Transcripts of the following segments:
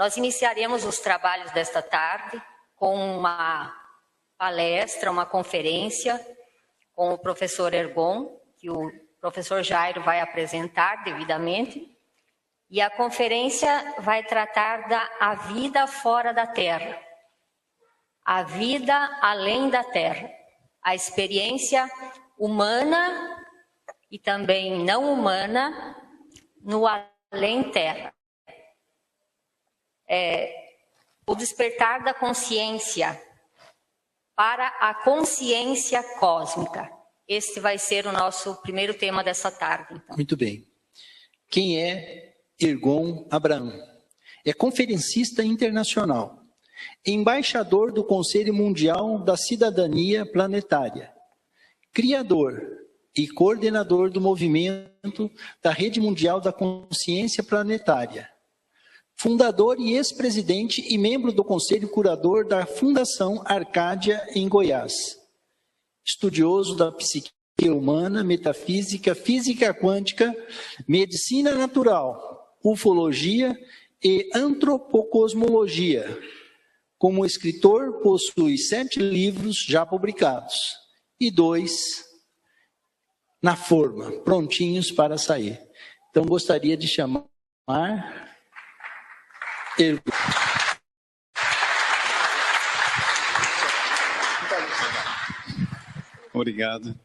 Nós iniciaremos os trabalhos desta tarde com uma palestra, uma conferência com o professor Ergon, que o professor Jairo vai apresentar devidamente. E a conferência vai tratar da vida fora da Terra, a vida além da Terra, a experiência humana e também não humana no além-terra. O despertar da consciência para a consciência cósmica. Este vai ser o nosso primeiro tema dessa tarde. Então. Muito bem. Quem é Ergon Abraham? É conferencista internacional, embaixador do Conselho Mundial da Cidadania Planetária, criador e coordenador do movimento da Rede Mundial da Consciência Planetária, fundador e ex-presidente e membro do Conselho Curador da Fundação Arcádia, em Goiás, estudioso da psique humana, metafísica, física quântica, medicina natural, ufologia e antropocosmologia. Como escritor, possui 7 livros já publicados e 2 na forma, prontinhos para sair. Então, gostaria de chamar Ergon. Obrigado.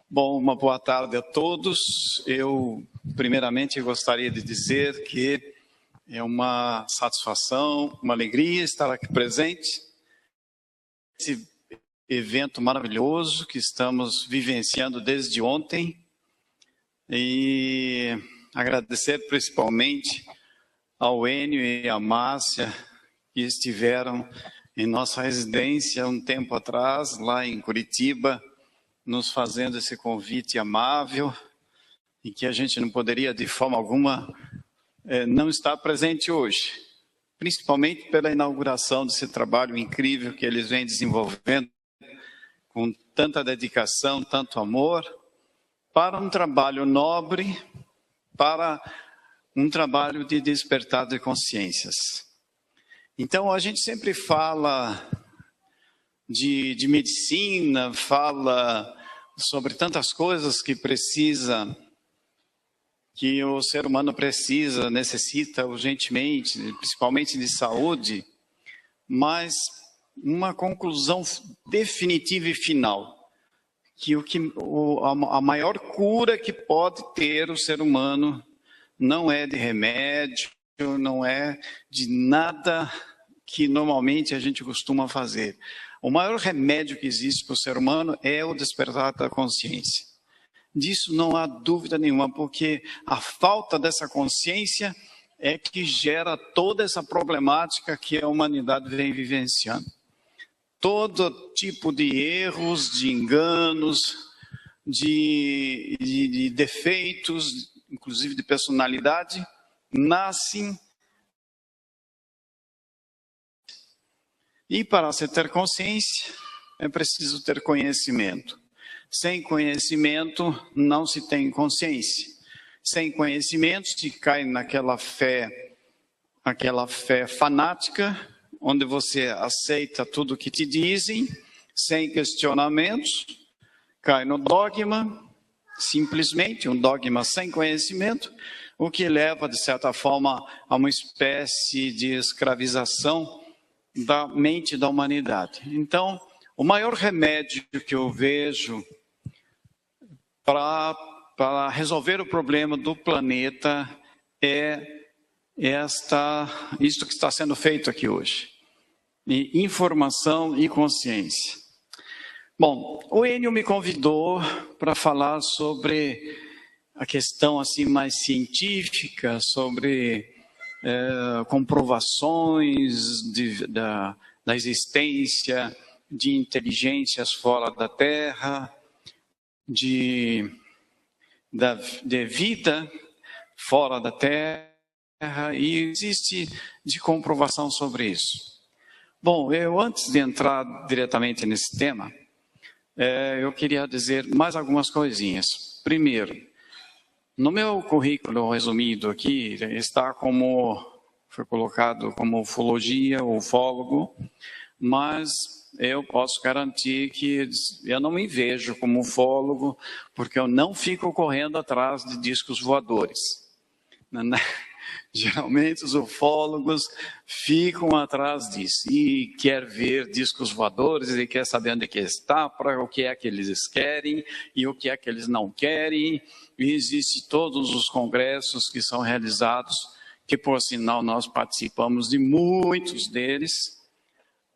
Bom, uma boa tarde a todos. Eu, primeiramente, gostaria de dizer que é uma satisfação, uma alegria estar aqui presente. Esse evento maravilhoso que estamos vivenciando desde ontem. E agradecer principalmente ao Enio e à Márcia, que estiveram em nossa residência um tempo atrás, lá em Curitiba, nos fazendo esse convite amável, e que a gente não poderia, de forma alguma, não estar presente hoje, principalmente pela inauguração desse trabalho incrível que eles vêm desenvolvendo, com tanta dedicação, tanto amor, para um trabalho nobre, para um trabalho de despertar de consciências. Então, a gente sempre fala de medicina, fala sobre tantas coisas que o ser humano necessita urgentemente, principalmente de saúde, mas uma conclusão definitiva e final, que a maior cura que pode ter o ser humano não é de remédio, não é de nada que normalmente a gente costuma fazer. O maior remédio que existe para o ser humano é o despertar da consciência. Disso não há dúvida nenhuma, porque a falta dessa consciência é que gera toda essa problemática que a humanidade vem vivenciando. Todo tipo de erros, de enganos, de defeitos, inclusive de personalidade, nascem. E para se ter consciência, é preciso ter conhecimento. Sem conhecimento, não se tem consciência. Sem conhecimento, se cai naquela fé fanática, onde você aceita tudo o que te dizem, sem questionamentos, cai no dogma, simplesmente um dogma sem conhecimento, o que leva, de certa forma, a uma espécie de escravização da mente da humanidade. Então, o maior remédio que eu vejo para resolver o problema do planeta é isto que está sendo feito aqui hoje. Informação e consciência. Bom, o Enio me convidou para falar sobre a questão assim mais científica, sobre comprovações da existência de inteligências fora da Terra, de vida fora da Terra, e existe de comprovação sobre isso. Bom, antes de entrar diretamente nesse tema, eu queria dizer mais algumas coisinhas. Primeiro, no meu currículo resumido aqui, está como foi colocado como ufologia, ufólogo, mas eu posso garantir que eu não me vejo como ufólogo, porque eu não fico correndo atrás de discos voadores. Geralmente os ufólogos ficam atrás disso e quer ver discos voadores e quer saber onde é que está, para o que é que eles querem e o que é que eles não querem. E existem todos os congressos que são realizados, que por sinal nós participamos de muitos deles,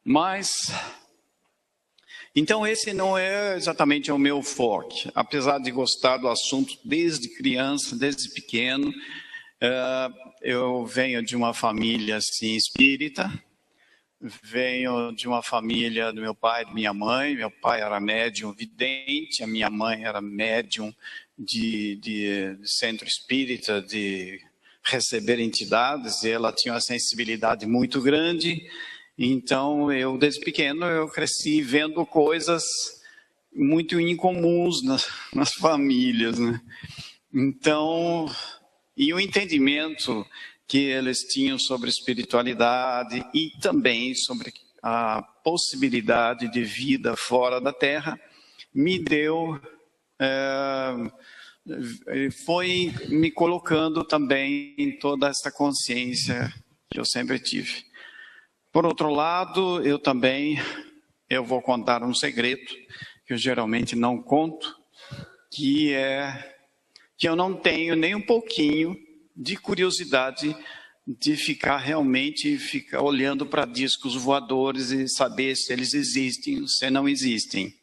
mas então esse não é exatamente o meu forte, apesar de gostar do assunto desde criança, desde pequeno. Eu venho de uma família assim, espírita, venho de uma família do meu pai e da minha mãe. Meu pai era médium vidente, a minha mãe era médium de centro espírita, de receber entidades, e ela tinha uma sensibilidade muito grande. Então, desde pequeno, eu cresci vendo coisas muito incomuns nas famílias, né? Então, e o entendimento que eles tinham sobre espiritualidade e também sobre a possibilidade de vida fora da Terra, me deu, foi me colocando também em toda essa consciência que eu sempre tive. Por outro lado, eu vou contar um segredo que eu geralmente não conto, que é que eu não tenho nem um pouquinho de curiosidade de ficar olhando para discos voadores e saber se eles existem ou se não existem.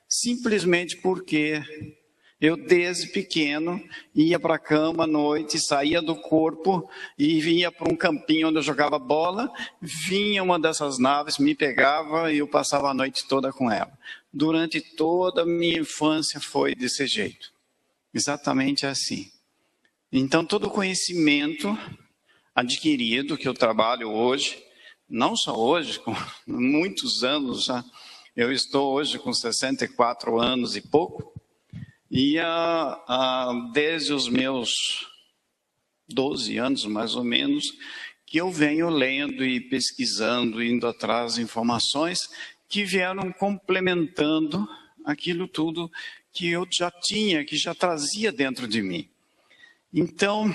Simplesmente porque eu, desde pequeno, ia para a cama à noite, saía do corpo e vinha para um campinho onde eu jogava bola, vinha uma dessas naves, me pegava e eu passava a noite toda com ela. Durante toda a minha infância foi desse jeito. Exatamente assim. Então, todo o conhecimento adquirido que eu trabalho hoje, não só hoje, com muitos anos já, eu estou hoje com 64 anos e pouco, e desde os meus 12 anos, mais ou menos, que eu venho lendo e pesquisando, indo atrás de informações que vieram complementando aquilo tudo que eu já tinha, que já trazia dentro de mim. Então,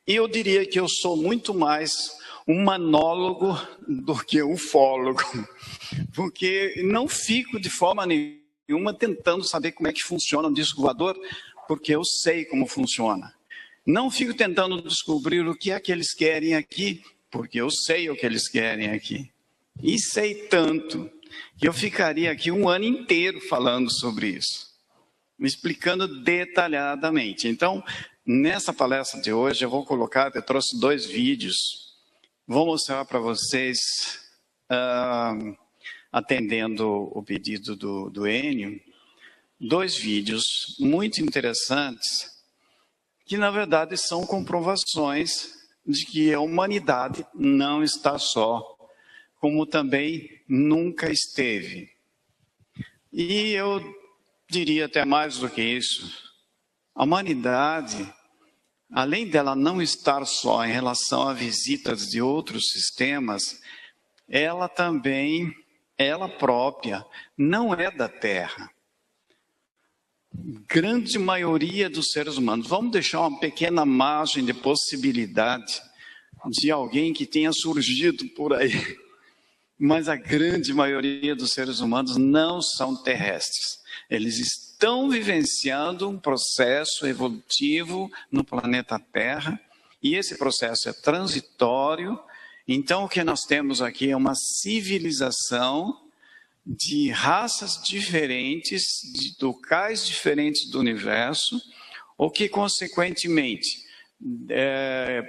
eu diria que eu sou muito mais um manólogo do que ufólogo, porque não fico de forma nenhuma tentando saber como é que funciona um disco voador, porque eu sei como funciona. Não fico tentando descobrir o que é que eles querem aqui, porque eu sei o que eles querem aqui. E sei tanto que eu ficaria aqui um ano inteiro falando sobre isso, me explicando detalhadamente. Então, nessa palestra de hoje, eu trouxe 2 vídeos, vou mostrar para vocês, atendendo o pedido do Enio, 2 vídeos muito interessantes, que na verdade são comprovações de que a humanidade não está só, como também nunca esteve. E eu diria até mais do que isso. A humanidade, além dela não estar só em relação a visitas de outros sistemas, ela também, ela própria, não é da Terra. Grande maioria dos seres humanos, vamos deixar uma pequena margem de possibilidade de alguém que tenha surgido por aí, mas a grande maioria dos seres humanos não são terrestres. Eles estão vivenciando um processo evolutivo no planeta Terra, e esse processo é transitório. Então, o que nós temos aqui é uma civilização de raças diferentes, de locais diferentes do universo, o que, consequentemente,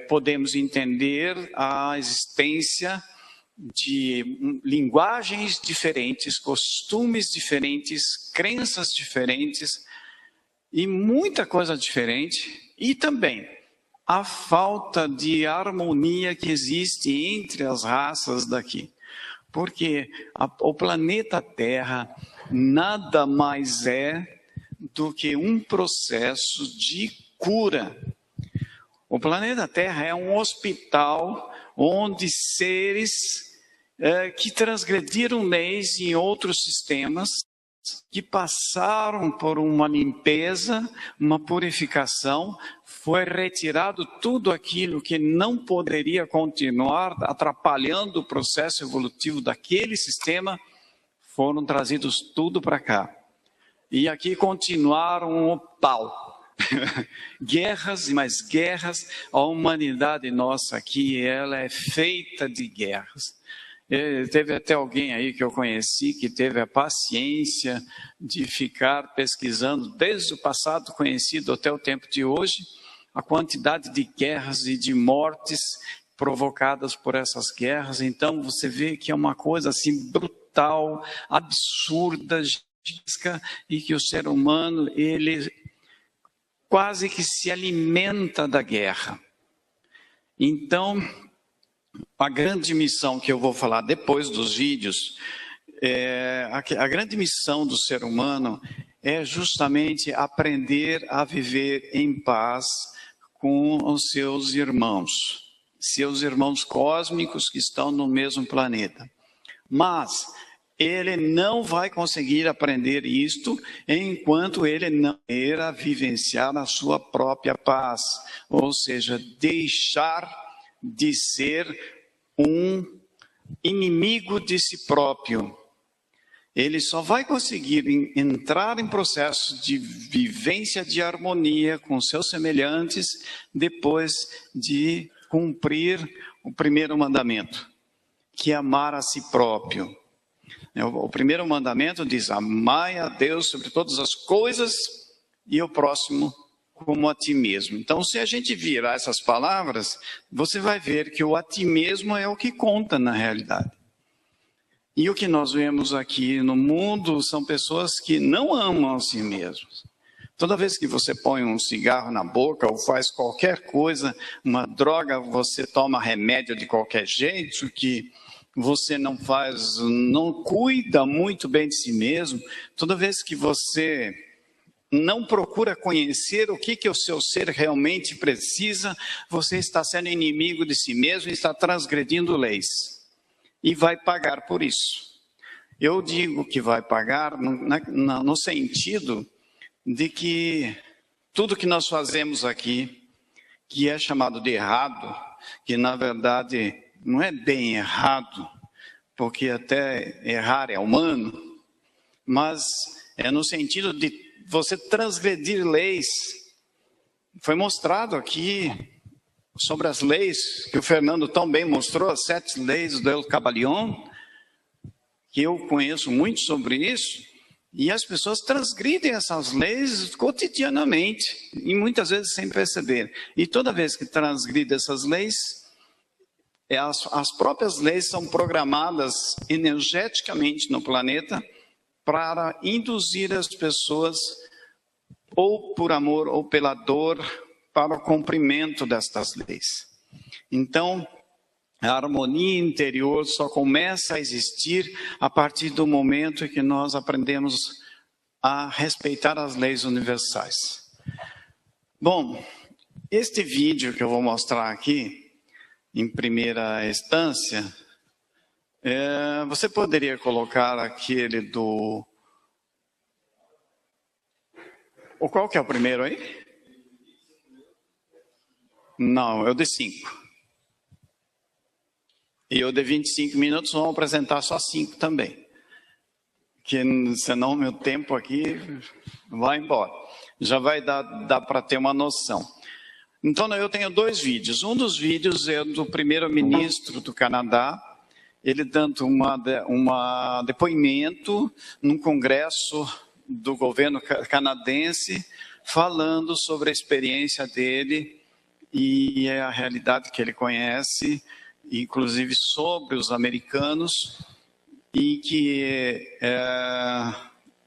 podemos entender a existência de linguagens diferentes, costumes diferentes, crenças diferentes e muita coisa diferente, e também a falta de harmonia que existe entre as raças daqui. Porque o planeta Terra nada mais é do que um processo de cura. O planeta Terra é um hospital onde seres que transgrediram leis em outros sistemas, que passaram por uma limpeza, uma purificação, foi retirado tudo aquilo que não poderia continuar atrapalhando o processo evolutivo daquele sistema, foram trazidos tudo para cá. E aqui continuaram o pau. Guerras e mais guerras. A humanidade nossa aqui, ela é feita de guerras. Teve até alguém aí que eu conheci que teve a paciência de ficar pesquisando desde o passado conhecido até o tempo de hoje, a quantidade de guerras e de mortes provocadas por essas guerras. Então você vê que é uma coisa assim brutal, absurda, e que o ser humano, ele quase que se alimenta da guerra. Então, a grande missão que eu vou falar depois dos vídeos, a grande missão do ser humano é justamente aprender a viver em paz com os seus irmãos cósmicos que estão no mesmo planeta. Mas ele não vai conseguir aprender isto enquanto ele não irá vivenciar a sua própria paz, ou seja, deixar de ser um inimigo de si próprio. Ele só vai conseguir entrar em processo de vivência de harmonia com seus semelhantes depois de cumprir o primeiro mandamento, que é amar a si próprio. O primeiro mandamento diz: amai a Deus sobre todas as coisas e o próximo como a ti mesmo. Então, se a gente virar essas palavras, você vai ver que o a ti mesmo é o que conta na realidade. E o que nós vemos aqui no mundo são pessoas que não amam a si mesmos. Toda vez que você põe um cigarro na boca ou faz qualquer coisa, uma droga, você toma remédio de qualquer jeito, que você não cuida muito bem de si mesmo, toda vez que você não procura conhecer o que o seu ser realmente precisa, você está sendo inimigo de si mesmo e está transgredindo leis. E vai pagar por isso. Eu digo que vai pagar no sentido de que tudo que nós fazemos aqui, que é chamado de errado, que na verdade não é bem errado, porque até errar é humano, mas é no sentido de você transgredir leis. Foi mostrado aqui sobre as leis, que o Fernando tão bem mostrou, as 7 leis do El Cabalion, que eu conheço muito sobre isso, e as pessoas transgridem essas leis cotidianamente, e muitas vezes sem perceber. E toda vez que transgride essas leis, as próprias leis são programadas energeticamente no planeta para induzir as pessoas, ou por amor ou pela dor, para o cumprimento destas leis. Então, a harmonia interior só começa a existir a partir do momento em que nós aprendemos a respeitar as leis universais. Bom, este vídeo que eu vou mostrar aqui, em primeira instância, você poderia colocar aquele do... Qual que é o primeiro aí? Não, é o de 5. E o de 25 minutos vamos apresentar só 5 também. Que senão meu tempo aqui vai embora. Já vai dar para ter uma noção. Então eu tenho 2 vídeos. Um dos vídeos é do primeiro-ministro do Canadá, ele dando um depoimento num congresso do governo canadense, falando sobre a experiência dele e a realidade que ele conhece, inclusive sobre os americanos, e que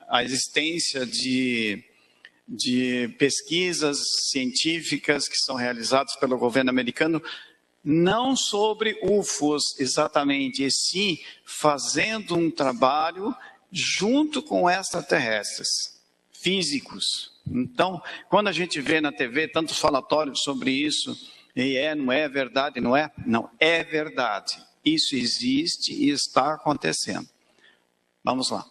a existência de pesquisas científicas que são realizadas pelo governo americano, não sobre UFOs exatamente, e sim fazendo um trabalho junto com extraterrestres, físicos. Então, quando a gente vê na TV tantos falatórios sobre isso, E não é verdade, não é? Não, é verdade. Isso existe e está acontecendo. Vamos lá.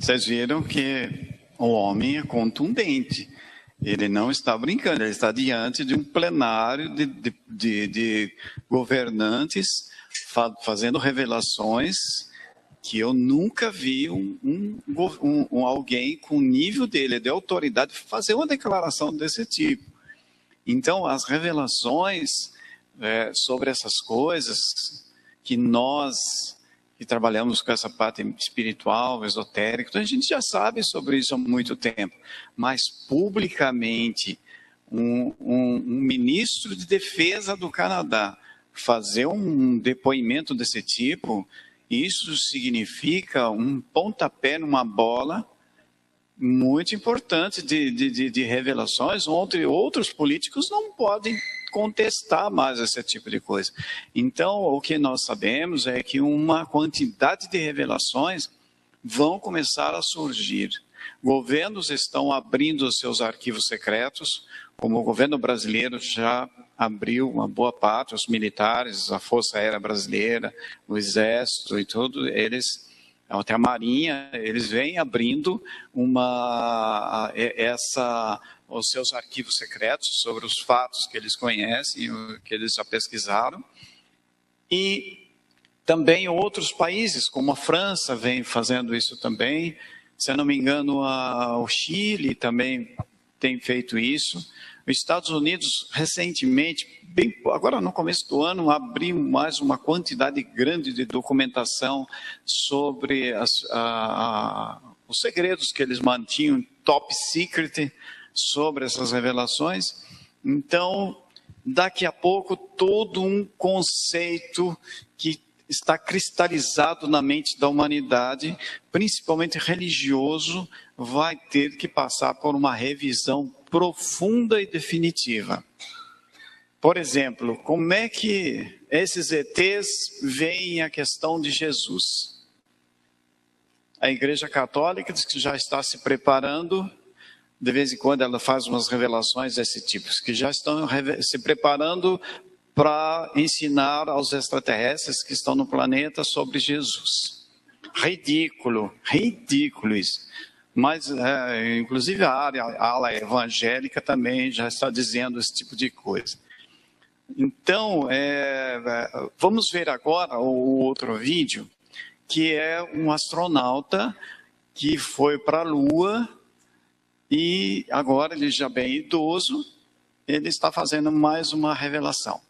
Vocês viram que o homem é contundente. Ele não está brincando, ele está diante de um plenário de governantes fazendo revelações que eu nunca vi alguém com o nível dele, de autoridade, fazer uma declaração desse tipo. Então, as revelações sobre essas coisas que nós que trabalhamos com essa parte espiritual, esotérica, então a gente já sabe sobre isso há muito tempo, mas publicamente um ministro de defesa do Canadá fazer um depoimento desse tipo, isso significa um pontapé numa bola muito importante de revelações, onde outros políticos não podem contestar mais esse tipo de coisa. Então, o que nós sabemos é que uma quantidade de revelações vão começar a surgir. Governos estão abrindo os seus arquivos secretos, como o governo brasileiro já abriu uma boa parte, os militares, a Força Aérea Brasileira, o Exército e tudo, eles, até a Marinha, eles vêm abrindo os seus arquivos secretos sobre os fatos que eles conhecem, que eles já pesquisaram. E também outros países, como a França, vem fazendo isso também. Se eu não me engano, o Chile também tem feito isso. Os Estados Os recentemente, agora no começo do ano, abriu mais uma quantidade grande de documentação sobre os segredos que eles mantinham, top secret, sobre essas revelações. Então, daqui a pouco, todo um conceito que está cristalizado na mente da humanidade, principalmente religioso, vai ter que passar por uma revisão profunda e definitiva. Por exemplo, como é que esses ETs veem a questão de Jesus? A Igreja Católica diz que já está se preparando, de vez em quando ela faz umas revelações desse tipo, que já estão se preparando para ensinar aos extraterrestres que estão no planeta sobre Jesus. Ridículo, ridículo isso. Mas, inclusive, a ala evangélica também já está dizendo esse tipo de coisa. Então, vamos ver agora o outro vídeo, que é um astronauta que foi para a Lua e agora, ele já bem idoso, ele está fazendo mais uma revelação.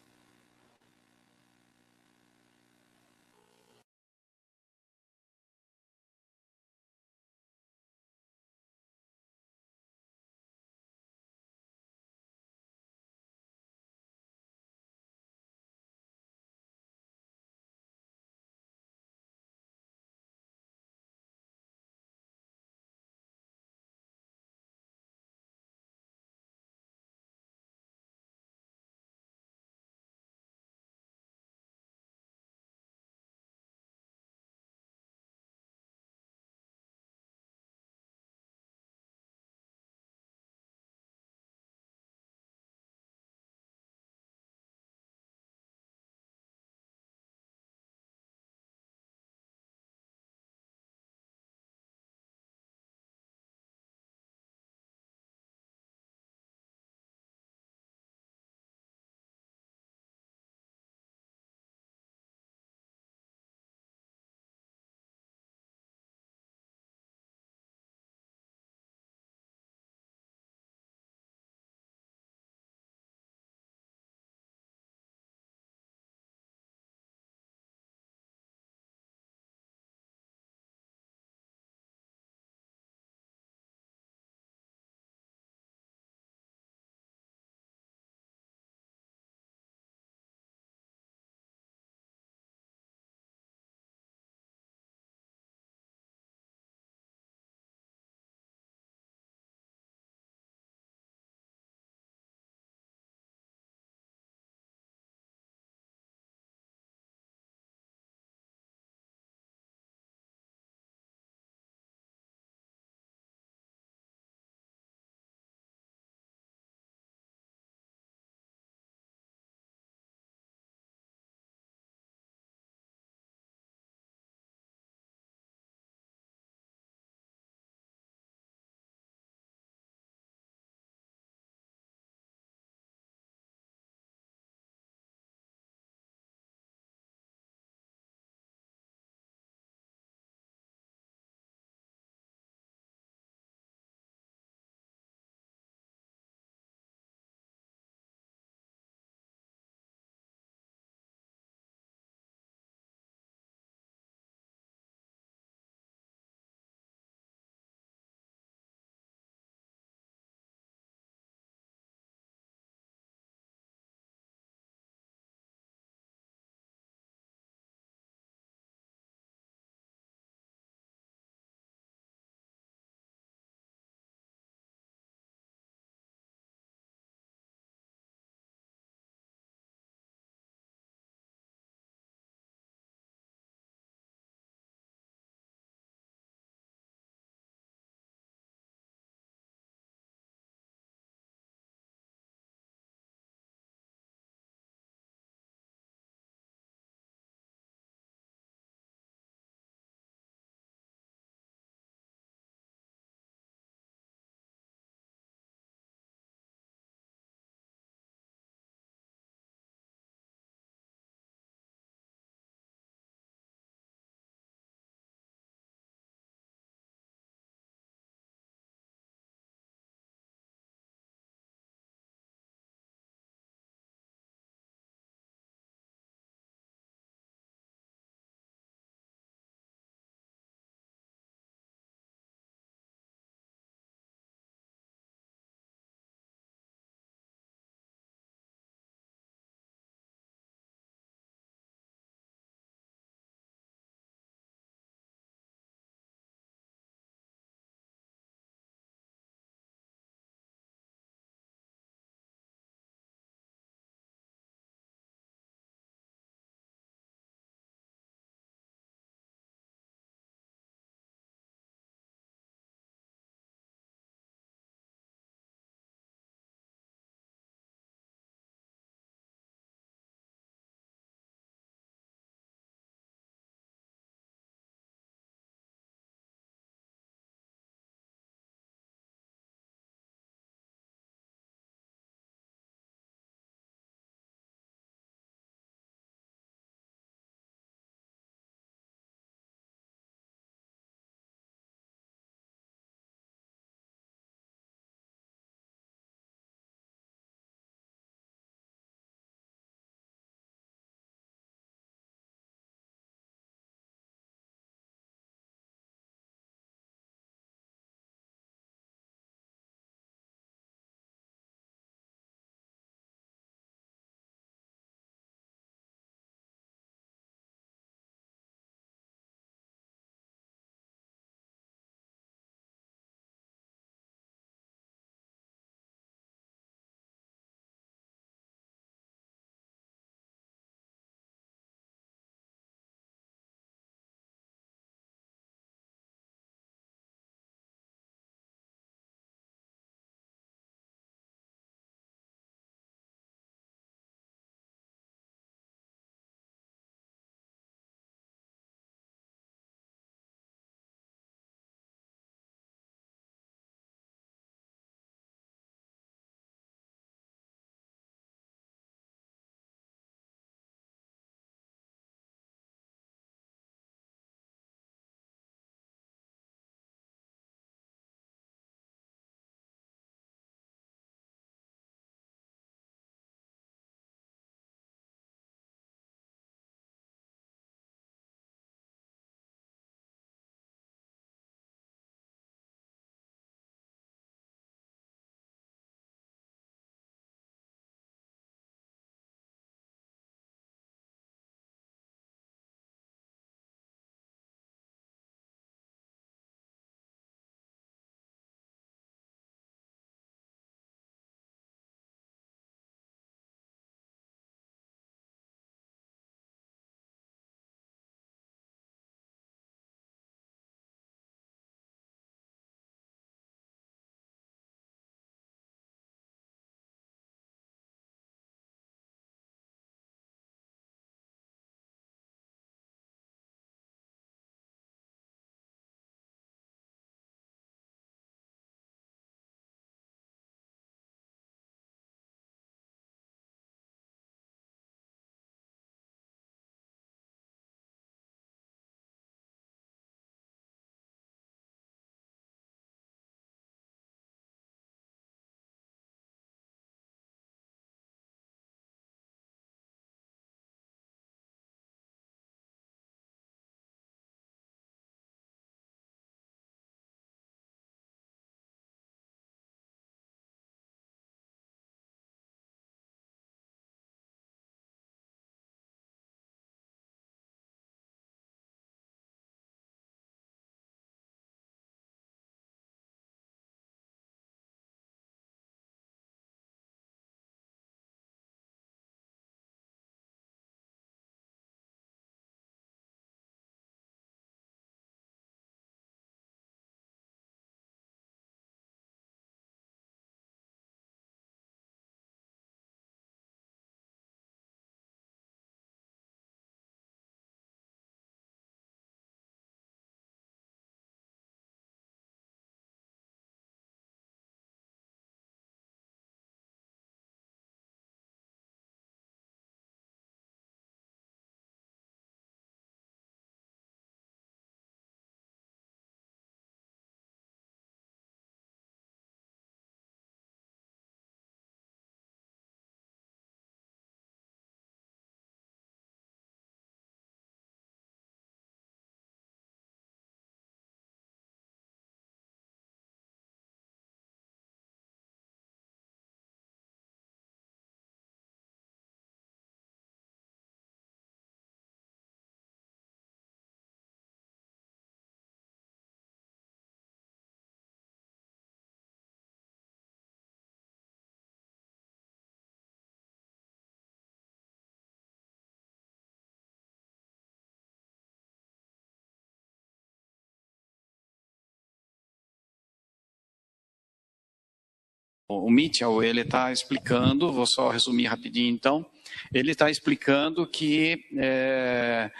o Mitchell, ele está explicando, vou só resumir rapidinho então, ele está explicando que é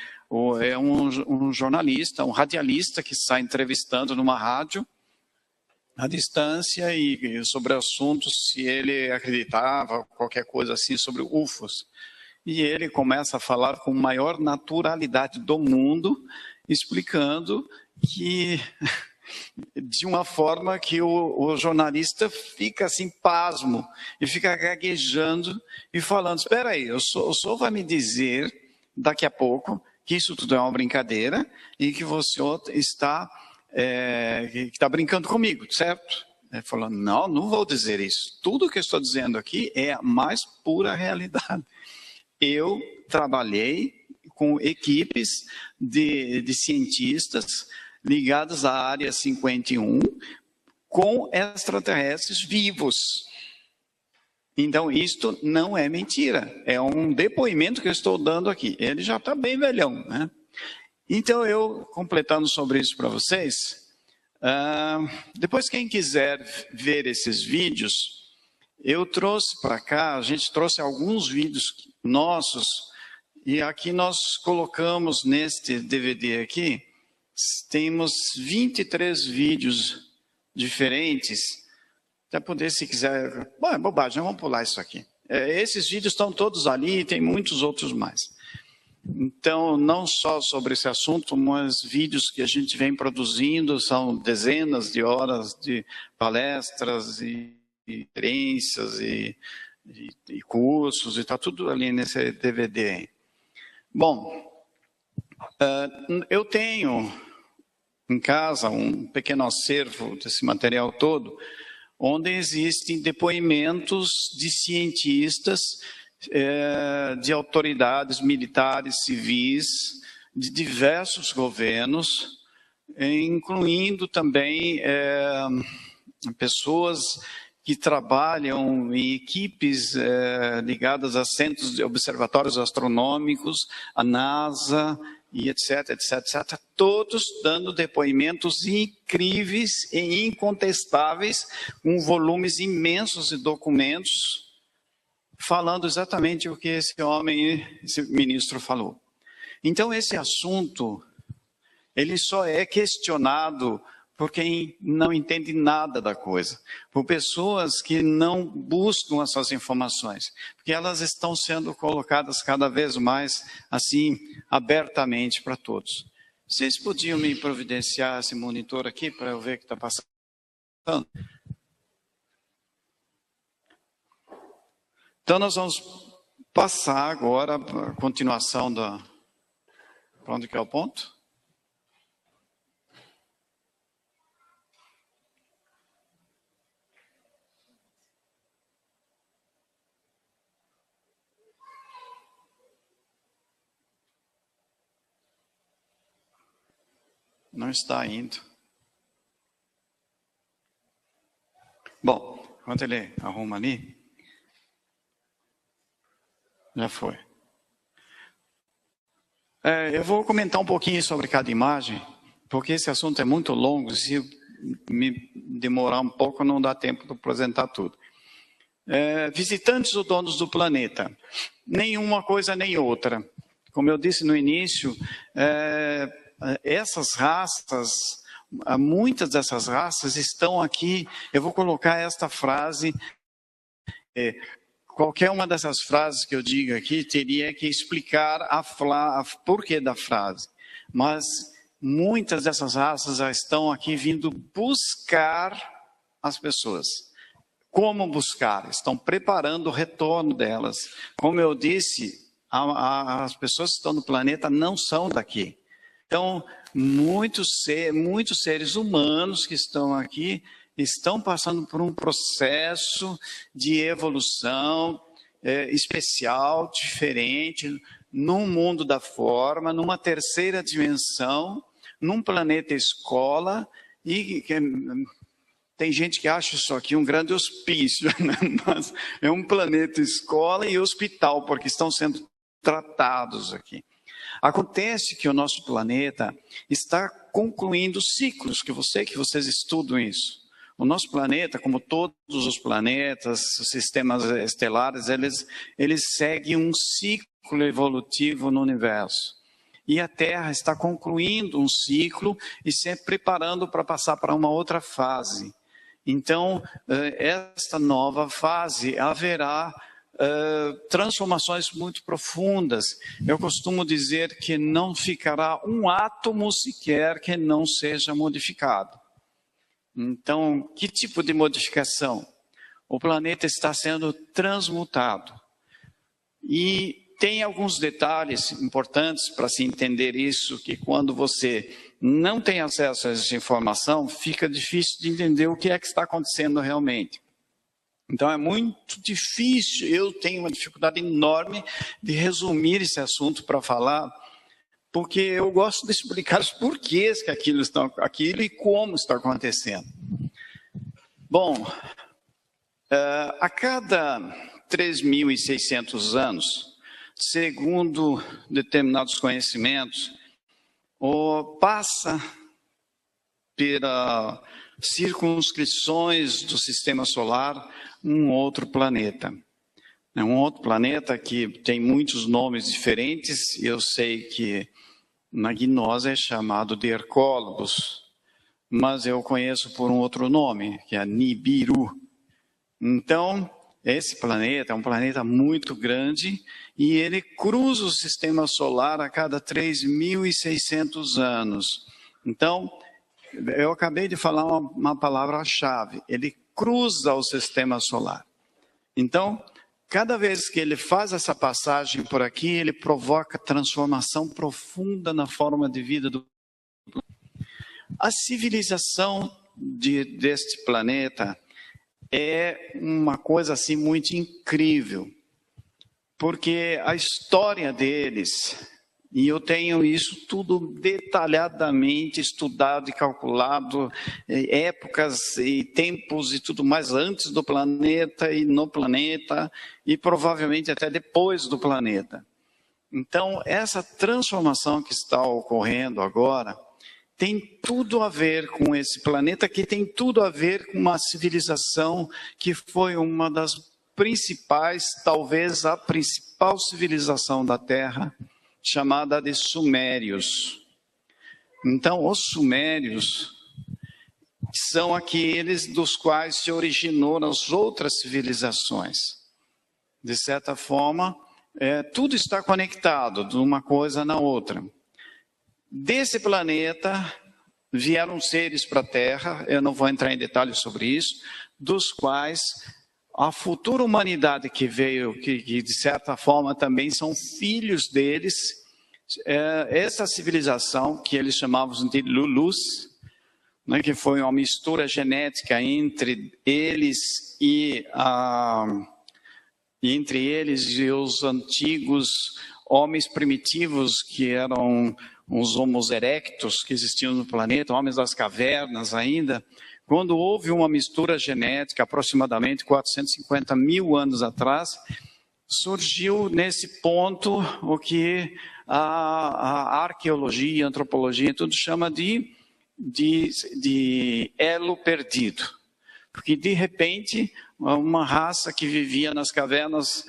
um jornalista, um radialista que está entrevistando numa rádio, à distância, e sobre assuntos, se ele acreditava, qualquer coisa assim, sobre UFOs. E ele começa a falar com a maior naturalidade do mundo, explicando que, de uma forma que o jornalista fica assim, pasmo, e fica gaguejando e falando, espera aí, o senhor vai me dizer, daqui a pouco, que isso tudo é uma brincadeira, e que você está brincando comigo, certo? Ele falou, não vou dizer isso. Tudo que eu estou dizendo aqui é a mais pura realidade. Eu trabalhei com equipes de cientistas ligados à Área 51 com extraterrestres vivos. Então, isto não é mentira. É um depoimento que eu estou dando aqui. Ele já está bem velhão, né? Então, eu, completando sobre isso para vocês, depois quem quiser ver esses vídeos, eu trouxe para cá, a gente trouxe alguns vídeos nossos, e aqui nós colocamos neste DVD aqui, temos 23 vídeos diferentes, até poder, se quiser, bom, é bobagem, vamos pular isso aqui. Esses vídeos estão todos ali e tem muitos outros mais. Então, não só sobre esse assunto, mas vídeos que a gente vem produzindo, são dezenas de horas de palestras e experiências e cursos, e está tudo ali nesse DVD. Bom, eu tenho em casa um pequeno acervo desse material todo, onde existem depoimentos de cientistas, de autoridades militares, civis, de diversos governos, incluindo também pessoas que trabalham em equipes ligadas a centros de observatórios astronômicos, a NASA, e etc, todos dando depoimentos incríveis e incontestáveis, com volumes imensos de documentos, falando exatamente o que esse homem, esse ministro falou. Então, esse assunto, ele só é questionado por quem não entende nada da coisa, por pessoas que não buscam essas informações, porque elas estão sendo colocadas cada vez mais, assim, abertamente para todos. Vocês podiam me providenciar esse monitor aqui, para eu ver o que está passando? Então, nós vamos passar agora para a continuação da... Para onde que é o ponto? Não está indo. Bom, enquanto ele arruma ali, já foi. Eu vou comentar um pouquinho sobre cada imagem, porque esse assunto é muito longo, se me demorar um pouco não dá tempo de apresentar tudo. Visitantes ou donos do planeta? Nenhuma coisa nem outra. Como eu disse no início, essas raças, muitas dessas raças estão aqui. Eu vou colocar esta frase, qualquer uma dessas frases que eu digo aqui teria que explicar a porquê da frase, mas muitas dessas raças já estão aqui vindo buscar as pessoas. Como buscar? Estão preparando o retorno delas. Como eu disse, as pessoas que estão no planeta não são daqui. Então, muitos seres humanos que estão aqui estão passando por um processo de evolução especial, diferente, num mundo da forma, numa terceira dimensão, num planeta escola, e tem gente que acha isso aqui um grande hospício, né? Mas é um planeta escola e hospital, porque estão sendo tratados aqui. Acontece que o nosso planeta está concluindo ciclos, que vocês estudam isso. O nosso planeta, como todos os planetas, os sistemas estelares, eles seguem um ciclo evolutivo no universo. E a Terra está concluindo um ciclo e sempre preparando para passar para uma outra fase. Então, esta nova fase haverá transformações muito profundas. Eu costumo dizer que não ficará um átomo sequer que não seja modificado. Então, que tipo de modificação? O planeta está sendo transmutado. E tem alguns detalhes importantes para se entender isso, que quando você não tem acesso a essa informação, fica difícil de entender o que é que está acontecendo realmente. Então é muito difícil, eu tenho uma dificuldade enorme de resumir esse assunto para falar, porque eu gosto de explicar os porquês que aquilo e como está acontecendo. Bom, a cada 3.600 anos, segundo determinados conhecimentos, passa pelas circunscrições do sistema solar um outro planeta. É um outro planeta que tem muitos nomes diferentes. Eu sei que na gnose é chamado de Hercólogos, mas eu conheço por um outro nome, que é Nibiru. Então, esse planeta é um planeta muito grande e ele cruza o sistema solar a cada 3.600 anos. Então, eu acabei de falar uma palavra-chave, ele cruza o sistema solar. Então, cada vez que ele faz essa passagem por aqui, ele provoca transformação profunda na forma de vida do planeta. A civilização deste planeta é uma coisa assim muito incrível, porque a história deles, e eu tenho isso tudo detalhadamente estudado e calculado, épocas e tempos e tudo mais antes do planeta e no planeta, e provavelmente até depois do planeta. Então, essa transformação que está ocorrendo agora tem tudo a ver com esse planeta, que tem tudo a ver com uma civilização que foi uma das principais, talvez a principal civilização da Terra, chamada de Sumérios. Então, os Sumérios são aqueles dos quais se originou as outras civilizações. De certa forma, tudo está conectado de uma coisa na outra. Desse planeta vieram seres para a Terra, eu não vou entrar em detalhes sobre isso, dos quais a futura humanidade que veio, que de certa forma também são filhos deles, essa civilização que eles chamavam de Lulus, né, que foi uma mistura genética entre eles e os antigos homens primitivos que eram os Homo erectus que existiam no planeta, homens das cavernas ainda. Quando houve uma mistura genética, aproximadamente 450 mil anos atrás, surgiu nesse ponto o que a arqueologia, a antropologia, tudo chama de elo perdido. Porque, de repente, uma raça que vivia nas cavernas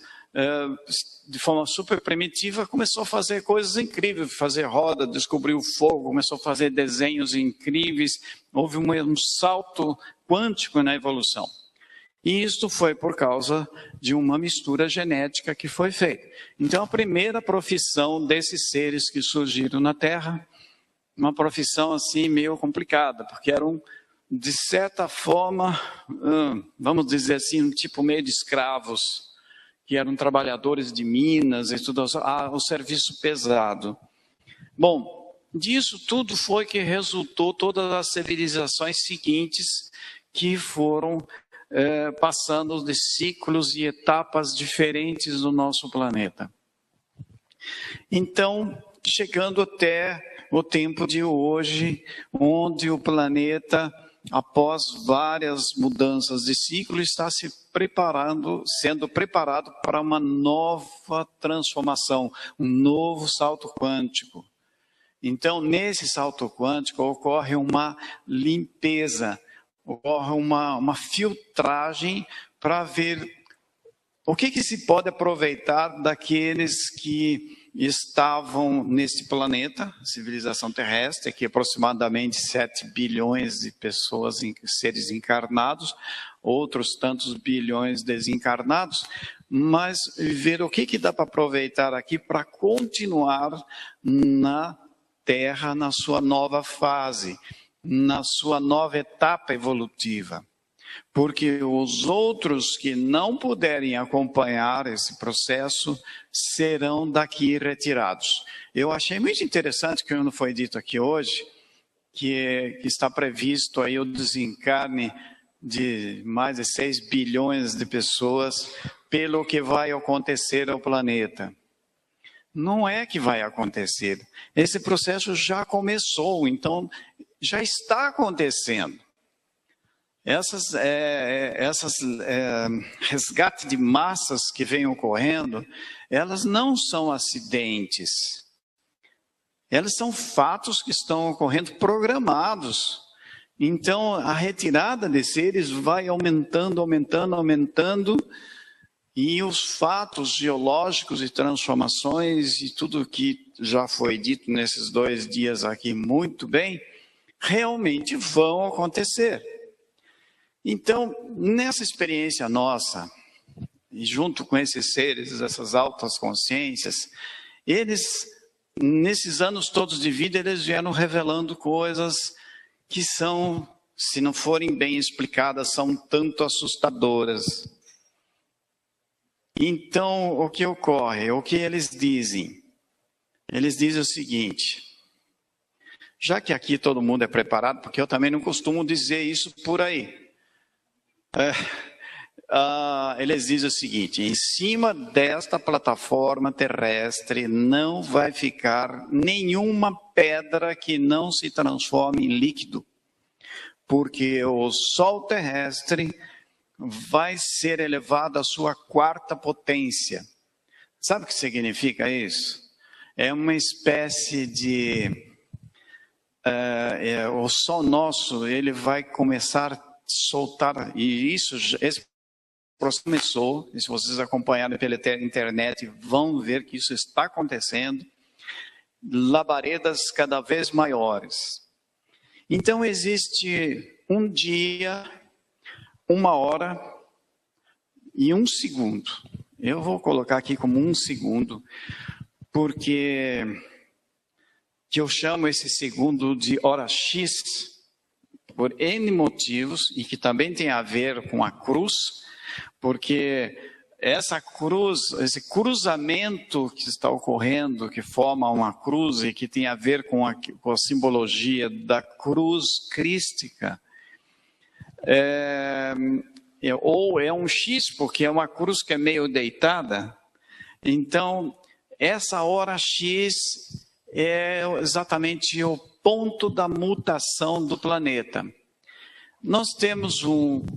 de forma super primitiva começou a fazer coisas incríveis, fazer roda, descobriu fogo, começou a fazer desenhos incríveis, houve um salto quântico na evolução. E isso foi por causa de uma mistura genética que foi feita. Então, a primeira profissão desses seres que surgiram na Terra, uma profissão assim meio complicada, porque eram, de certa forma, vamos dizer assim, um tipo meio de escravos, que eram trabalhadores de minas e tudo, o serviço pesado. Bom, disso tudo foi que resultou todas as civilizações seguintes que foram passando de ciclos e etapas diferentes do nosso planeta. Então, chegando até o tempo de hoje, onde o planeta, após várias mudanças de ciclo, está sendo preparado para uma nova transformação, um novo salto quântico. Então, nesse salto quântico, ocorre uma limpeza, ocorra uma filtragem para ver o que se pode aproveitar daqueles que estavam nesse planeta, civilização terrestre, que é aproximadamente 7 bilhões de pessoas, seres encarnados, outros tantos bilhões desencarnados, mas ver o que dá para aproveitar aqui para continuar na Terra, na sua nova fase, na sua nova etapa evolutiva. Porque os outros que não puderem acompanhar esse processo serão daqui retirados. Eu achei muito interessante que não foi dito aqui hoje, que está previsto aí o desencarne de mais de 6 bilhões de pessoas pelo que vai acontecer ao planeta. Não é que vai acontecer. Esse processo já começou, então já está acontecendo. Essas resgate de massas que vêm ocorrendo, elas não são acidentes. Elas são fatos que estão ocorrendo programados. Então, a retirada de seres vai aumentando, aumentando, aumentando, e os fatos geológicos e transformações e tudo que já foi dito nesses 2 dias aqui muito bem, realmente vão acontecer. Então, nessa experiência nossa, e junto com esses seres, essas altas consciências, eles, nesses anos todos de vida, eles vieram revelando coisas que são, se não forem bem explicadas, são tanto assustadoras. Então, o que ocorre? O que eles dizem? Eles dizem o seguinte: já que aqui todo mundo é preparado, porque eu também não costumo dizer isso por aí. Eles dizem o seguinte: em cima desta plataforma terrestre não vai ficar nenhuma pedra que não se transforme em líquido, porque o Sol terrestre vai ser elevado à sua 4ª potência. Sabe o que significa isso? É uma espécie de... o Sol nosso, ele vai começar a soltar, e esse processo começou, e se vocês acompanharem pela internet, vão ver que isso está acontecendo, labaredas cada vez maiores. Então existe um dia, 1 hora e 1 segundo. Eu vou colocar aqui como 1 segundo, porque que eu chamo esse segundo de hora X, por N motivos, e que também tem a ver com a cruz, porque essa cruz, esse cruzamento que está ocorrendo, que forma uma cruz e que tem a ver com a simbologia da cruz crística, ou é um X, porque é uma cruz que é meio deitada. Então, essa hora X é exatamente o ponto da mutação do planeta. Nós temos um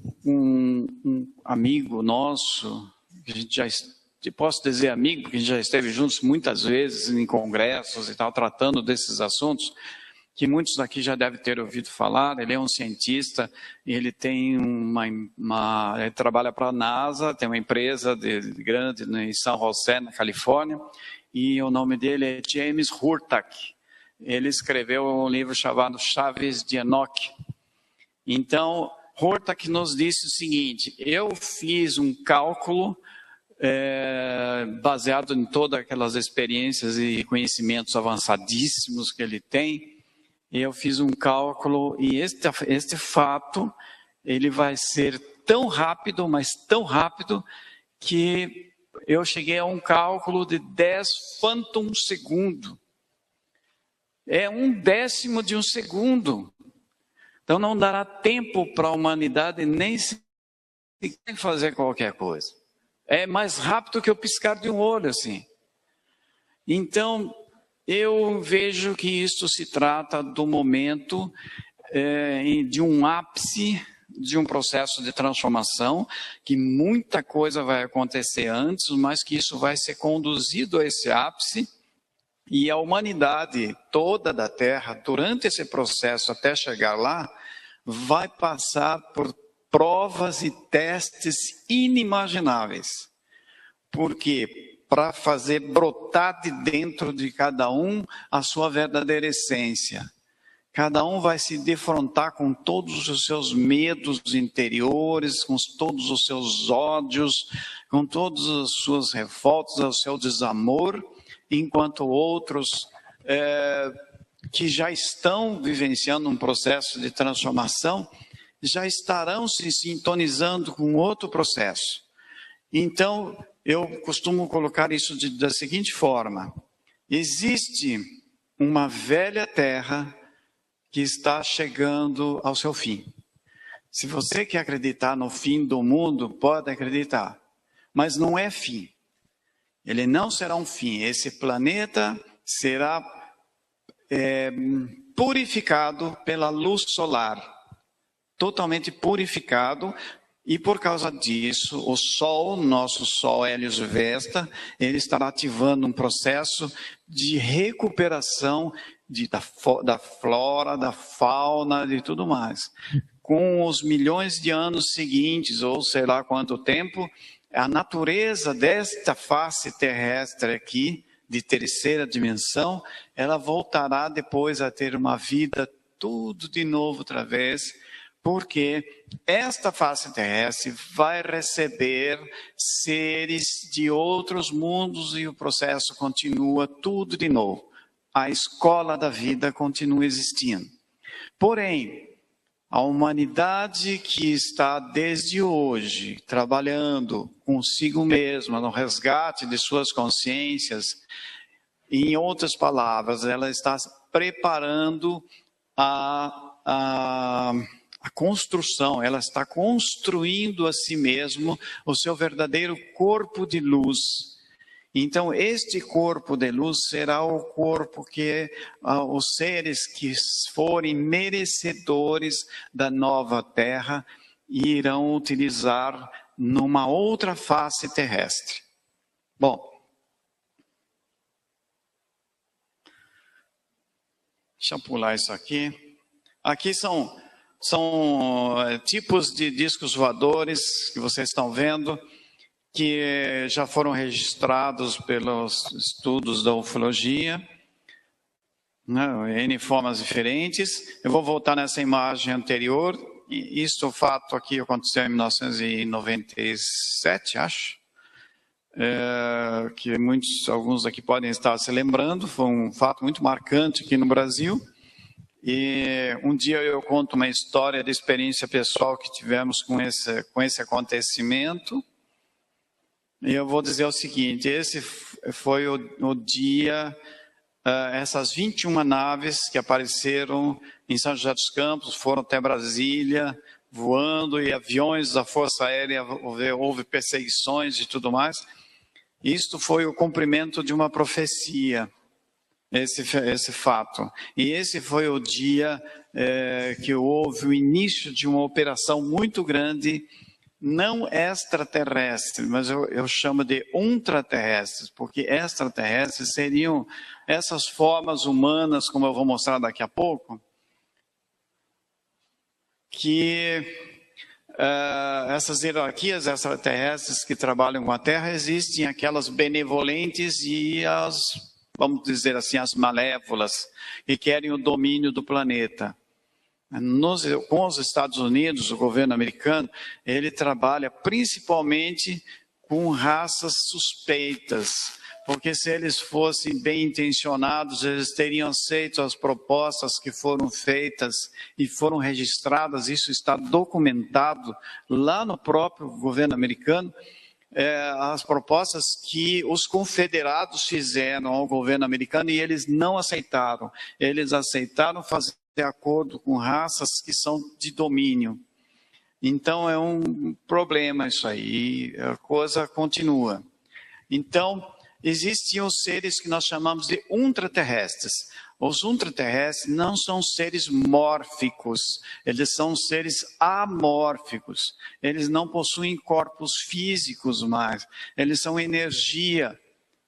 amigo nosso, que a gente já, posso dizer amigo, porque a gente já esteve juntos muitas vezes em congressos e tal, tratando desses assuntos, que muitos daqui já devem ter ouvido falar. Ele é um cientista, ele tem ele trabalha para a NASA, tem uma empresa grande em São José, na Califórnia, e o nome dele é James Hurtak. Ele escreveu um livro chamado Chaves de Enoch. Então, Hurtak nos disse o seguinte: eu fiz um cálculo baseado em todas aquelas experiências e conhecimentos avançadíssimos que ele tem. Eu fiz um cálculo e este fato, ele vai ser tão rápido, mas tão rápido, que eu cheguei a um cálculo de 10 phantom segundo. É 1/10 de um segundo. Então não dará tempo para a humanidade nem se fazer qualquer coisa. É mais rápido que o piscar de um olho, assim. Então, eu vejo que isto se trata do momento de um ápice de um processo de transformação, que muita coisa vai acontecer antes, mas que isso vai ser conduzido a esse ápice. E a humanidade toda da Terra, durante esse processo até chegar lá, vai passar por provas e testes inimagináveis. Porque para fazer brotar de dentro de cada um a sua verdadeira essência. Cada um vai se defrontar com todos os seus medos interiores, com todos os seus ódios, com todas as suas revoltas, o seu desamor, enquanto outros que já estão vivenciando um processo de transformação, já estarão se sintonizando com outro processo. Então, eu costumo colocar isso da seguinte forma: existe uma velha terra que está chegando ao seu fim. Se você quer acreditar no fim do mundo, pode acreditar, mas não é fim. Ele não será um fim. Esse planeta será purificado pela luz solar, totalmente purificado, e por causa disso, o Sol, nosso Sol Hélios Vesta, ele estará ativando um processo de recuperação da flora, da fauna, de tudo mais. Com os milhões de anos seguintes, ou sei lá quanto tempo, a natureza desta face terrestre aqui, de terceira dimensão, ela voltará depois a ter uma vida tudo de novo outra vez, porque esta face terrestre vai receber seres de outros mundos e o processo continua tudo de novo. A escola da vida continua existindo. Porém, a humanidade que está desde hoje trabalhando consigo mesma no resgate de suas consciências, em outras palavras, ela está preparando a construção, ela está construindo a si mesmo o seu verdadeiro corpo de luz. Então, este corpo de luz será o corpo que os seres que forem merecedores da nova terra irão utilizar numa outra face terrestre. Bom, deixa eu pular isso aqui. Aqui são tipos de discos voadores que vocês estão vendo, que já foram registrados pelos estudos da ufologia, né, em formas diferentes. Eu vou voltar nessa imagem anterior. Isso, o fato aqui aconteceu em 1997, acho, que alguns aqui podem estar se lembrando. Foi um fato muito marcante aqui no Brasil. E um dia eu conto uma história de experiência pessoal que tivemos com esse acontecimento. E eu vou dizer o seguinte: esse foi o dia, essas 21 naves que apareceram em São José dos Campos, foram até Brasília, voando, e aviões da Força Aérea, houve perseguições e tudo mais. Isto foi o cumprimento de uma profecia, esse fato. E esse foi o dia que houve o início de uma operação muito grande, não extraterrestre, mas eu chamo de ultraterrestres, porque extraterrestres seriam essas formas humanas, como eu vou mostrar daqui a pouco, que essas hierarquias extraterrestres que trabalham com a Terra, existem aquelas benevolentes e as, vamos dizer assim, as malévolas, que querem o domínio do planeta. Com os Estados Unidos, o governo americano, ele trabalha principalmente com raças suspeitas, porque se eles fossem bem intencionados, eles teriam aceito as propostas que foram feitas e foram registradas. Isso está documentado lá no próprio governo americano, as propostas que os confederados fizeram ao governo americano, e eles não aceitaram. Eles aceitaram fazer de acordo com raças que são de domínio. Então é um problema isso aí, a coisa continua. Então, existem os seres que nós chamamos de ultraterrestres. Os ultraterrestres não são seres mórficos, eles são seres amórficos. Eles não possuem corpos físicos mais, eles são energia,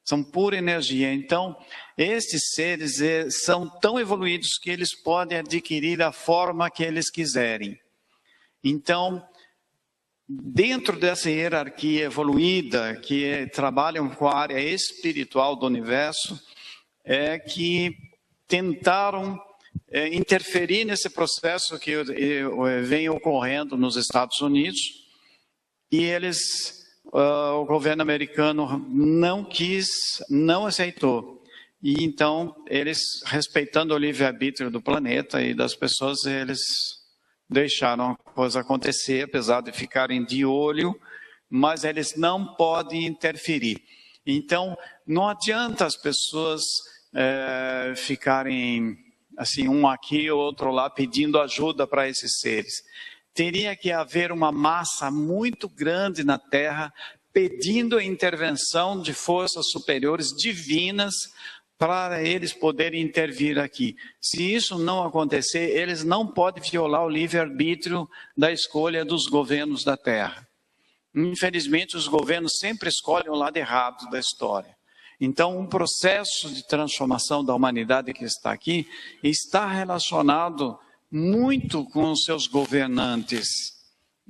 são pura energia. Então, estes seres são tão evoluídos que eles podem adquirir a forma que eles quiserem. Então, dentro dessa hierarquia evoluída, que trabalham com a área espiritual do universo, é que tentaram interferir nesse processo que vem ocorrendo nos Estados Unidos, e o governo americano não quis, não aceitou. E então, eles, respeitando o livre-arbítrio do planeta e das pessoas, eles deixaram a coisa acontecer, apesar de ficarem de olho, mas eles não podem interferir. Então, não adianta as pessoas ficarem assim, um aqui, outro lá, pedindo ajuda para esses seres. Teria que haver uma massa muito grande na Terra pedindo a intervenção de forças superiores divinas para eles poderem intervir aqui. Se isso não acontecer, eles não podem violar o livre-arbítrio da escolha dos governos da Terra. Infelizmente, os governos sempre escolhem o lado errado da história. Então, um processo de transformação da humanidade que está aqui está relacionado muito com os seus governantes.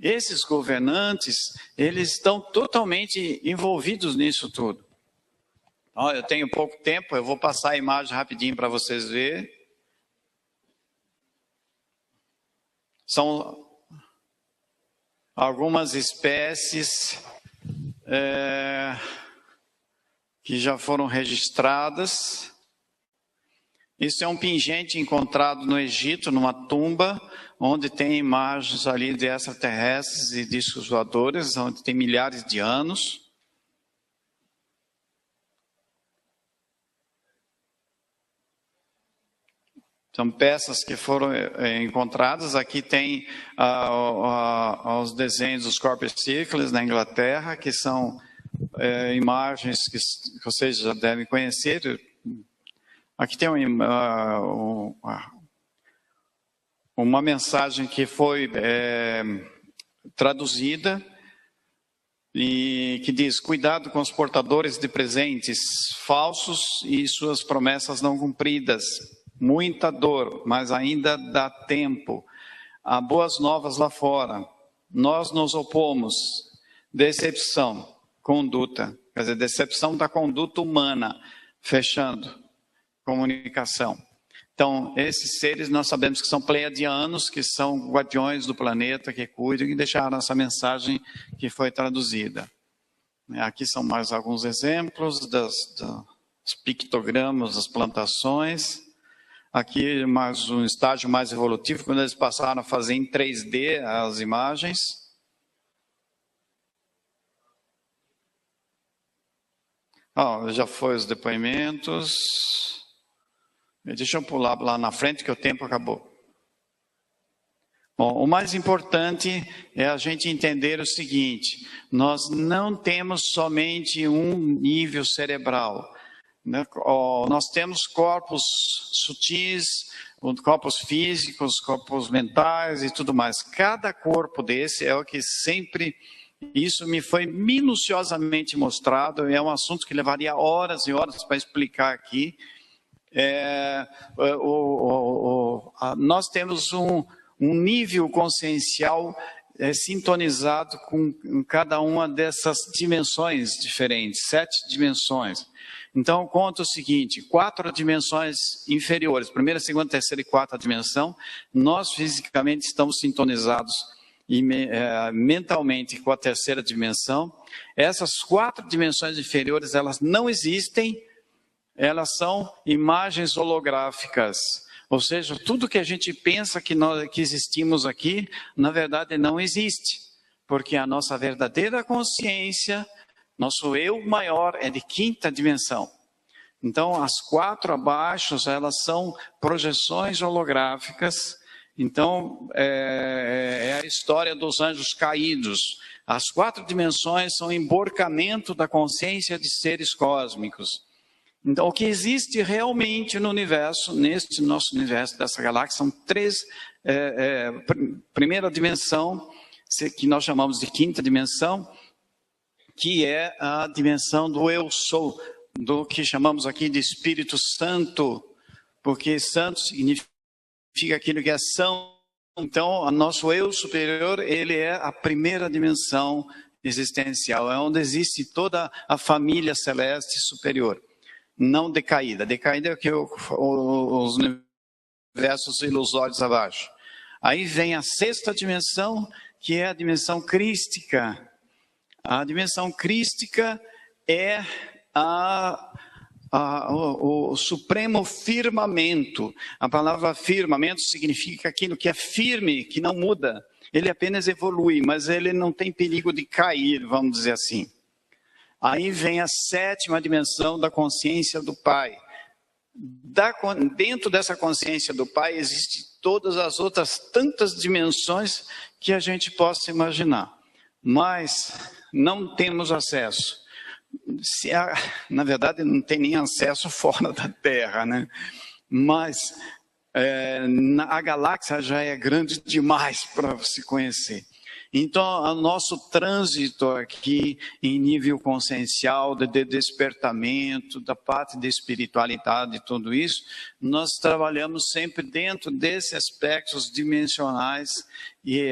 Esses governantes, eles estão totalmente envolvidos nisso tudo. Eu tenho pouco tempo, eu vou passar a imagem rapidinho para vocês verem. São algumas espécies que já foram registradas. Isso é um pingente encontrado no Egito, numa tumba, onde tem imagens ali de extraterrestres e discos voadores, onde tem milhares de anos. São peças que foram encontradas. Aqui tem os desenhos dos Corpus Circles na Inglaterra, que são imagens que vocês já devem conhecer. Aqui tem uma mensagem que foi traduzida e que diz: cuidado com os portadores de presentes falsos e suas promessas não cumpridas. Muita dor, mas ainda dá tempo. Há boas novas lá fora. Nós nos opomos. Decepção, conduta. Quer dizer, decepção da conduta humana. Fechando. Comunicação. Então, esses seres nós sabemos que são pleiadianos, que são guardiões do planeta, que cuidam e deixaram essa mensagem que foi traduzida. Aqui são mais alguns exemplos dos pictogramas, das plantações. Aqui mais um estágio mais evolutivo, quando eles passaram a fazer em 3D as imagens. Já foi os depoimentos. Deixa eu pular lá na frente que o tempo acabou. Bom, o mais importante é a gente entender o seguinte: nós não temos somente um nível cerebral. Nós temos corpos sutis, corpos físicos, corpos mentais e tudo mais. Cada corpo desse é o que sempre, isso me foi minuciosamente mostrado, é um assunto que levaria horas e horas para explicar aqui. Nós temos um nível consciencial sintonizado com cada uma dessas dimensões diferentes, 7 dimensões. Então, conta o seguinte: 4 dimensões inferiores, primeira, segunda, terceira e quarta dimensão, nós fisicamente estamos sintonizados mentalmente com a terceira dimensão. Essas 4 dimensões inferiores, elas não existem, elas são imagens holográficas. Ou seja, tudo que a gente pensa que existimos aqui, na verdade não existe. Porque a nossa verdadeira consciência, nosso eu maior é de 5ª dimensão. Então, as 4 abaixo, elas são projeções holográficas. Então, é a história dos anjos caídos. As 4 dimensões são emborcamento da consciência de seres cósmicos. Então, o que existe realmente no universo, neste nosso universo, dessa galáxia, são 3. Primeira dimensão, que nós chamamos de 5ª dimensão, que é a dimensão do eu sou, do que chamamos aqui de Espírito Santo, porque santo significa aquilo que é são. Então, o nosso eu superior, ele é a primeira dimensão existencial, é onde existe toda a família celeste superior, não decaída. Decaída é o que os universos ilusórios abaixo. Aí vem a sexta dimensão, que é a dimensão crística. A dimensão crística é o supremo firmamento. A palavra firmamento significa aquilo que é firme, que não muda. Ele apenas evolui, mas ele não tem perigo de cair, vamos dizer assim. Aí vem a sétima dimensão da consciência do Pai. Dentro dessa consciência do Pai existem todas as outras tantas dimensões que a gente possa imaginar, mas não temos acesso. Na verdade, não tem nem acesso fora da Terra, né? Mas a galáxia já é grande demais para se conhecer. Então, o nosso trânsito aqui em nível consciencial, de despertamento, da parte de espiritualidade e tudo isso, nós trabalhamos sempre dentro desses aspectos dimensionais e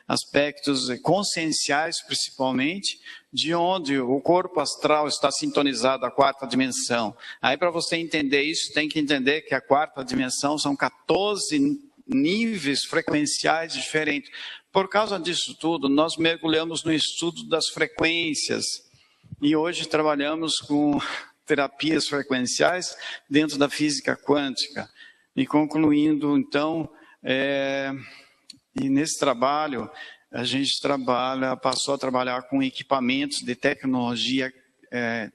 aspectos conscienciais, principalmente, de onde o corpo astral está sintonizado à quarta dimensão. Aí, para você entender isso, tem que entender que a quarta dimensão são 14 níveis frequenciais diferentes. Por causa disso tudo, nós mergulhamos no estudo das frequências e hoje trabalhamos com terapias frequenciais dentro da física quântica. E concluindo, então, e nesse trabalho, a gente passou a trabalhar com equipamentos de tecnologia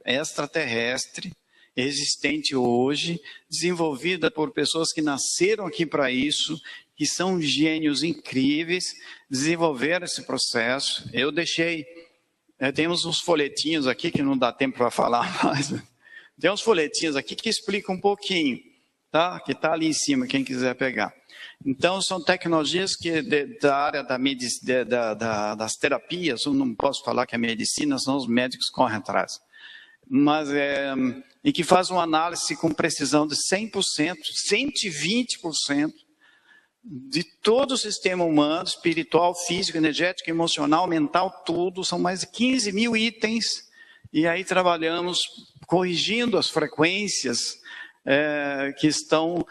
extraterrestre, existente hoje, desenvolvida por pessoas que nasceram aqui para isso, que são gênios incríveis, desenvolveram esse processo. Eu deixei, temos uns folhetinhos aqui, que não dá tempo para falar, mas tem uns folhetinhos aqui que explicam um pouquinho, tá? Que está ali em cima, quem quiser pegar. Então, são tecnologias que da área das terapias, eu não posso falar que é medicina, senão os médicos correm atrás. Mas e que faz uma análise com precisão de 100%, 120%, de todo o sistema humano, espiritual, físico, energético, emocional, mental, tudo. São mais de 15 mil itens. E aí trabalhamos corrigindo as frequências que estão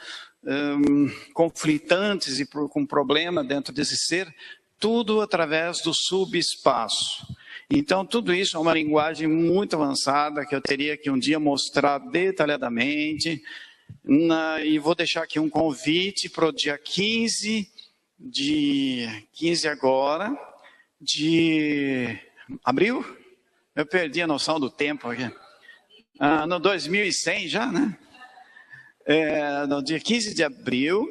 conflitantes e com problema dentro desse ser, tudo através do subespaço. Então, tudo isso é uma linguagem muito avançada que eu teria que um dia mostrar detalhadamente. E vou deixar aqui um convite para o dia 15 agora, de abril? Eu perdi a noção do tempo aqui. No 2100 já, né? No dia 15 de abril,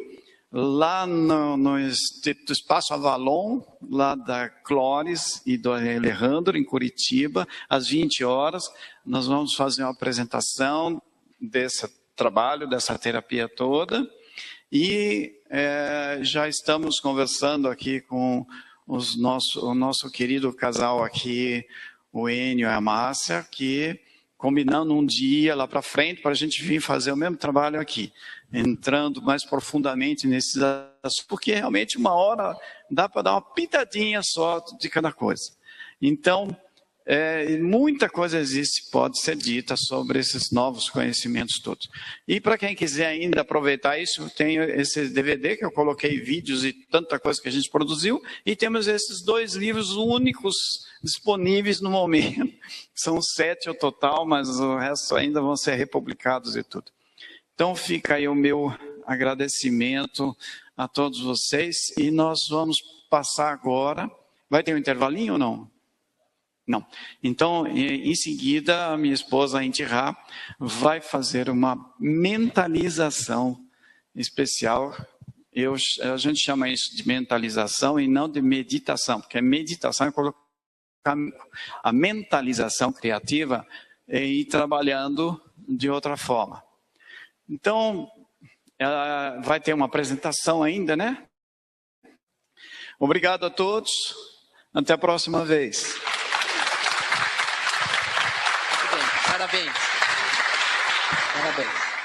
lá no Espaço Avalon, lá da Clóris e do Alejandro, em Curitiba, às 20 horas, nós vamos fazer uma apresentação desse trabalho, dessa terapia toda, e já estamos conversando aqui com o nosso querido casal aqui, o Enio e a Márcia, que combinando um dia lá para frente para a gente vir fazer o mesmo trabalho aqui, entrando mais profundamente nesses assuntos, porque realmente uma hora dá para dar uma pitadinha só de cada coisa. Então, muita coisa existe, pode ser dita sobre esses novos conhecimentos todos. E para quem quiser ainda aproveitar isso, eu tenho esse DVD que eu coloquei vídeos e tanta coisa que a gente produziu, e temos esses 2 livros únicos disponíveis no momento. São 7 ao total, mas o resto ainda vão ser republicados e tudo. Então fica aí o meu agradecimento a todos vocês, e nós vamos passar agora. Vai ter um intervalinho ou não? Não. Então, em seguida, a minha esposa, a Intirá, vai fazer uma mentalização especial. A gente chama isso de mentalização e não de meditação, porque a meditação é colocar a mentalização criativa e ir trabalhando de outra forma. Então, ela vai ter uma apresentação ainda, né? Obrigado a todos. Até a próxima vez. Parabéns. Parabéns.